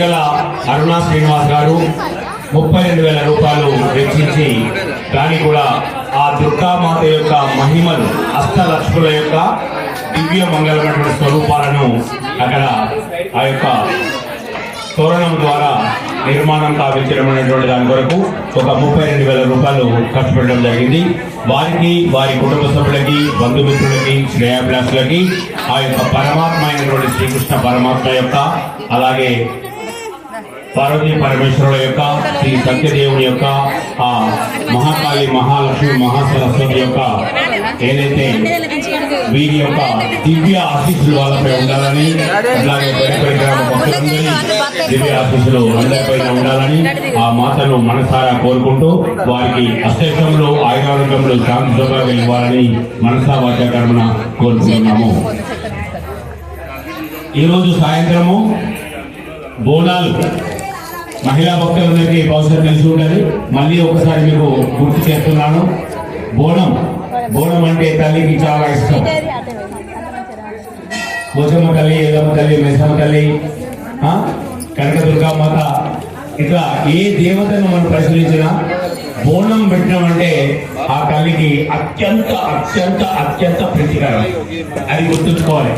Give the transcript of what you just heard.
కొరగల అరుణా శ్రీనివాస్ గారు 32,000 రూపాయలు వెచ్చించి దాన్ని కూడా ఆ దుర్గామాత యొక్క మహిమలు అష్టలక్ష్ముల యొక్క దివ్య మంగళమైనటువంటి స్వరూపాలను అక్కడ ఆ యొక్క తోరణం ద్వారా నిర్మాణం కావించడం అనేటువంటి దాని కొరకు ఒక 32,000 రూపాయలు ఖర్చు పెట్టడం జరిగింది. వారికి, వారి కుటుంబ సభ్యులకి, బంధుమిత్రులకి, శ్రేయాభిలాషులకి ఆ యొక్క పరమాత్మ అయినటువంటి శ్రీకృష్ణ పరమాత్మ యొక్క, అలాగే పార్వతీ పరమేశ్వరుల యొక్క, శ్రీ సత్యదేవుని యొక్క, ఆ మహాకాళి, మహాలక్ష్మి, మహాసరస్వతి యొక్క ఏదైతే వీరి యొక్క దివ్య ఆశీస్సులు వాళ్ళపై ఉండాలని, అలాగే బయటపడి గ్రామ భక్తులందరి దివ్య ఆశీస్సులు అందరిపైన ఉండాలని ఆ మాతను మనసారా కోరుకుంటూ వారికి అష్టైషములు, ఆయురారోగ్యములు, శాంతి శోభాలు ఇవ్వాలని మనసా వాచా కర్మన కోరుకుంటున్నాము. ఈరోజు సాయంత్రము బోనాలు మహిళా భక్తులందరికీ బహుశా తెలిసి ఉండాలి. మళ్ళీ ఒకసారి మీకు గుర్తు చేస్తున్నాను. బోనం అంటే తల్లికి చాలా ఇష్టం. పోచమ్మ తల్లి, ఏదమ్మ తల్లి, మెసమ్మ తల్లి, కనకదుర్గామాత, ఇట్లా ఏ దేవతను మనం పరిశీలించినా బోనం పెట్టినామంటే ఆ తల్లికి అత్యంత అత్యంత అత్యంత ప్రీతికరం. అది గుర్తుంచుకోవాలి.